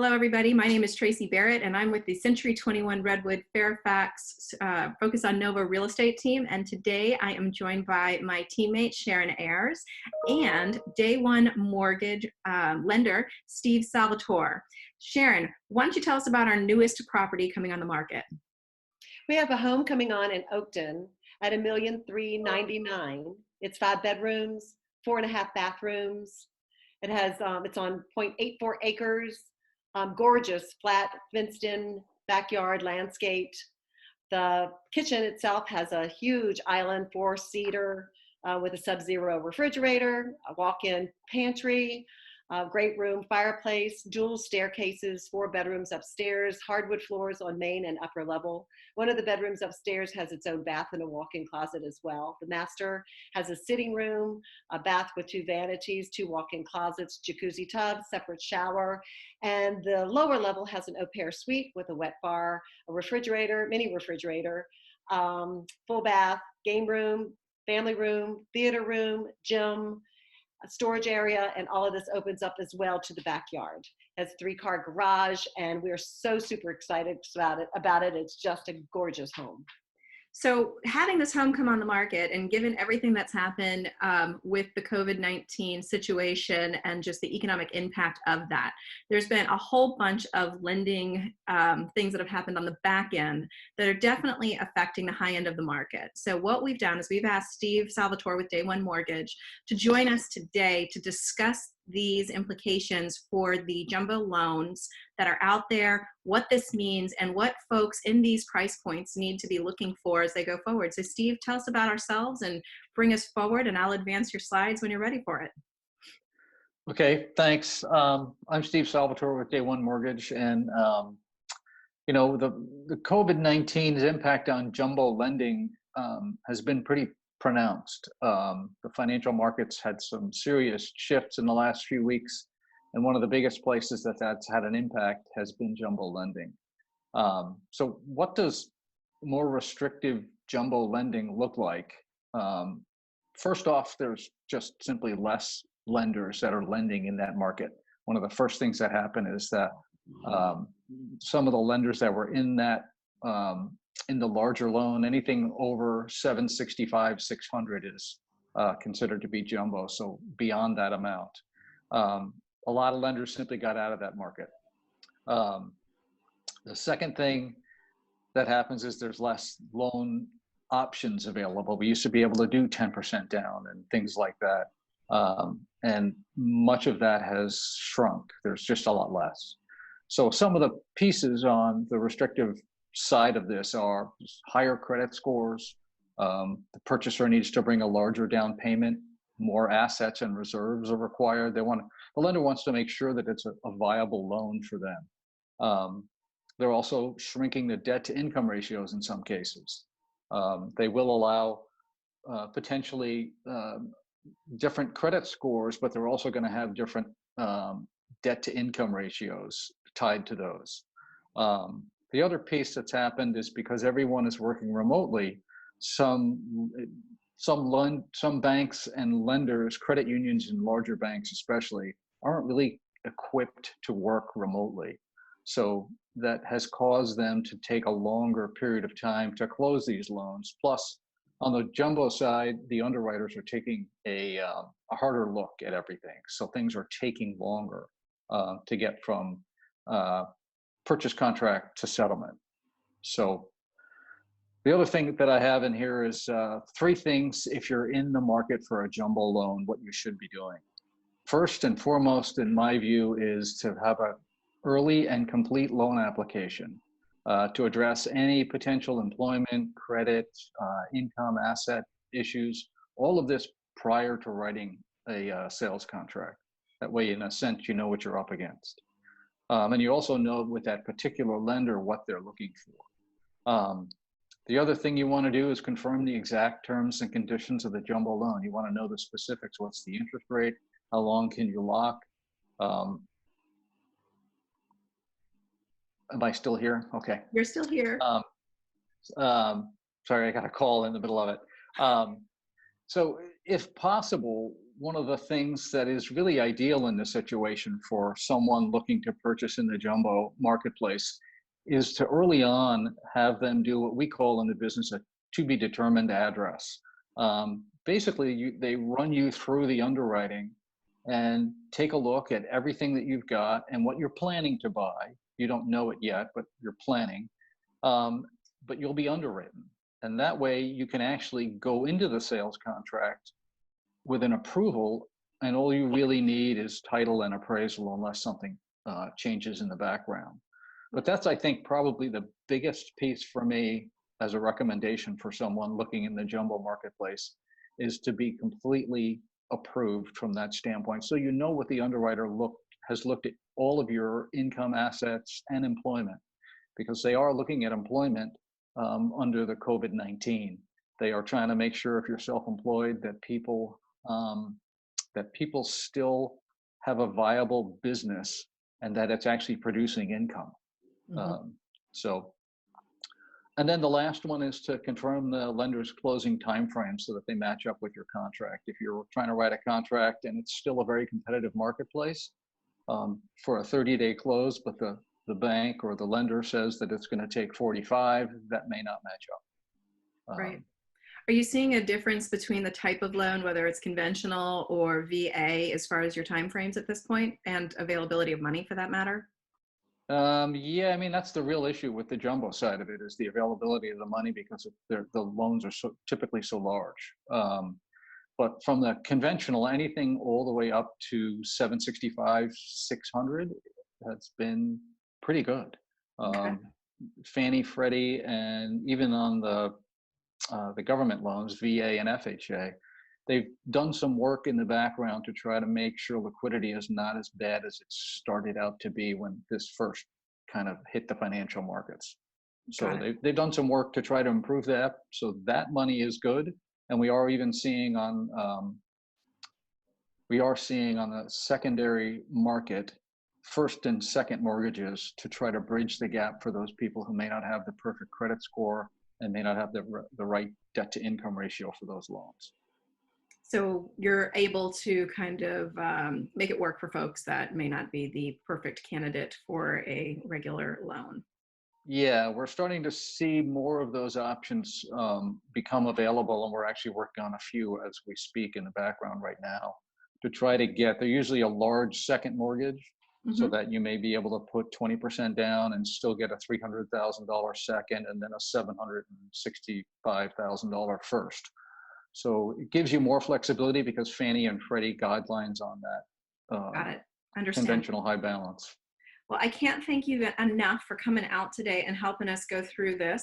Hello, everybody. My name is Tracy Barrett, and I'm with the Century 21 Redwood Fairfax Focus on Nova Real Estate team. And today I am joined by my teammate, Sharon Ayers, and Day One Mortgage lender, Steve Salvatore. Sharon, why don't you tell us about our newest property coming on the market? We have a home coming on in Oakton at $1,399,000. It's 5 bedrooms, 4.5 bathrooms. It's on 0.84 acres. Gorgeous, flat, fenced-in backyard, landscaped. The kitchen itself has a huge island, 4-seater with a sub-zero refrigerator, a walk-in pantry, great room, fireplace, dual staircases, 4 bedrooms upstairs, hardwood floors on main and upper level. One of the bedrooms upstairs has its own bath and a walk-in closet as well. The master has a sitting room, a bath with 2 vanities, 2 walk-in closets, jacuzzi tub, separate shower, and the lower level has an au pair suite with a wet bar, a refrigerator, mini refrigerator, full bath, game room, family room, theater room, gym, a storage area, and all of this opens up as well to the backyard. It has a 3-car garage, and we're so super excited about it. It's just a gorgeous home. So having this home come on the market, and given everything that's happened with the COVID-19 situation and just the economic impact of that, there's been a whole bunch of lending things that have happened on the back end that are definitely affecting the high end of the market. So what we've done is we've asked Steve Salvatore with Day One Mortgage to join us today to discuss these implications for the jumbo loans that are out there, what this means, and what folks in these price points need to be looking for as they go forward. So Steve, tell us about ourselves and bring us forward, and I'll advance your slides when you're ready for it. Okay, thanks. I'm Steve Salvatore with Day One Mortgage, and the COVID-19's impact on jumbo lending has been pretty pronounced. The financial markets had some serious shifts in the last few weeks, and one of the biggest places that's had an impact has been jumbo lending. So what does more restrictive jumbo lending look like? First off, there's just simply less lenders that are lending in that market. One of the first things that happen is that some of the lenders that were in that in the larger loan, anything over 765, 600 is considered to be jumbo. So beyond that amount, a lot of lenders simply got out of that market. The second thing that happens is there's less loan options available. We used to be able to do 10% down and things like that. And much of that has shrunk. There's just a lot less. So some of the pieces on the restrictive side of this are higher credit scores. The purchaser needs to bring a larger down payment. More assets and reserves are required. The lender wants to make sure that it's a viable loan for them. They're also shrinking the debt to income ratios in some cases. They will allow potentially different credit scores, but they're also going to have different debt to income ratios tied to those. The other piece that's happened is because everyone is working remotely, some banks and lenders, credit unions and larger banks especially, aren't really equipped to work remotely. So that has caused them to take a longer period of time to close these loans. Plus, on the jumbo side, the underwriters are taking a harder look at everything. So things are taking longer to get from purchase contract to settlement. So the other thing that I have in here is 3 things if you're in the market for a jumbo loan, what you should be doing. First and foremost, in my view, is to have an early and complete loan application to address any potential employment, credit, income, asset issues, all of this prior to writing a sales contract. That way, in a sense, you know what you're up against. And you also know with that particular lender what they're looking for. The other thing you want to do is confirm the exact terms and conditions of the jumbo loan. You want to know the specifics. What's the interest rate? How long can you lock? Am I still here? Okay. You're still here. Sorry, I got a call in the middle of it. So if possible, one of the things that is really ideal in this situation for someone looking to purchase in the jumbo marketplace is to early on have them do what we call in the business a to be determined address. Basically, they run you through the underwriting and take a look at everything that you've got and what you're planning to buy. You don't know it yet, but you're planning. But you'll be underwritten. And that way you can actually go into the sales contract with an approval, and all you really need is title and appraisal unless something changes in the background. But that's, I think, probably the biggest piece for me as a recommendation for someone looking in the jumbo marketplace is to be completely approved from that standpoint. So you know what the underwriter has looked at all of your income, assets, and employment, because they are looking at employment under the COVID-19. They are trying to make sure if you're self-employed that people still have a viable business and that it's actually producing income. And then the last one is to confirm the lender's closing timeframe so that they match up with your contract. If you're trying to write a contract and it's still a very competitive marketplace for a 30-day close, but the bank or the lender says that it's going to take 45, that may not match up. Right. Are you seeing a difference between the type of loan, whether it's conventional or VA, as far as your timeframes at this point and availability of money for that matter? Yeah, I mean, that's the real issue with the jumbo side of it is the availability of the money because the loans are typically so large. But from the conventional, anything all the way up to 765, 600, that's been pretty good. Okay. Fannie, Freddie, and even on the government loans, VA and FHA, they've done some work in the background to try to make sure liquidity is not as bad as it started out to be when this first kind of hit the financial markets. So they've done some work to try to improve that. So that money is good. And we are even seeing on the secondary market, first and second mortgages to try to bridge the gap for those people who may not have the perfect credit score and may not have the right debt to income ratio for those loans. So you're able to kind of make it work for folks that may not be the perfect candidate for a regular loan. Yeah, we're starting to see more of those options become available, and we're actually working on a few as we speak in the background right now to try to they're usually a large second mortgage, so that you may be able to put 20% down and still get a $300,000 second and then a $765,000 first. So it gives you more flexibility because Fannie and Freddie guidelines on that Got it. Understand. conventional high balance. Well, I can't thank you enough for coming out today and helping us go through this.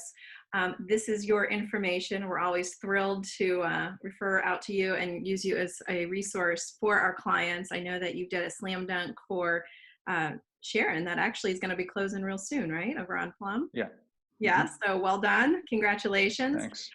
This is your information. We're always thrilled to refer out to you and use you as a resource for our clients. I know that you did a slam dunk for Sharon that actually is going to be closing real soon, right? Over on Plum. Yeah. Yeah. So well done. Congratulations. Thanks.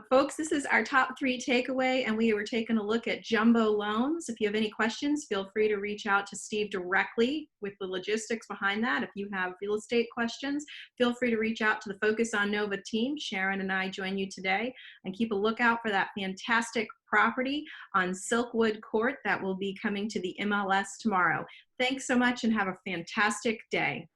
Folks, this is our top 3 takeaway, and we were taking a look at jumbo loans. If you have any questions, feel free to reach out to Steve directly with the logistics behind that. If you have real estate questions, feel free to reach out to the Focus on Nova team. Sharon and I join you today, and keep a lookout for that fantastic property on Silkwood Court that will be coming to the MLS tomorrow. Thanks so much and have a fantastic day.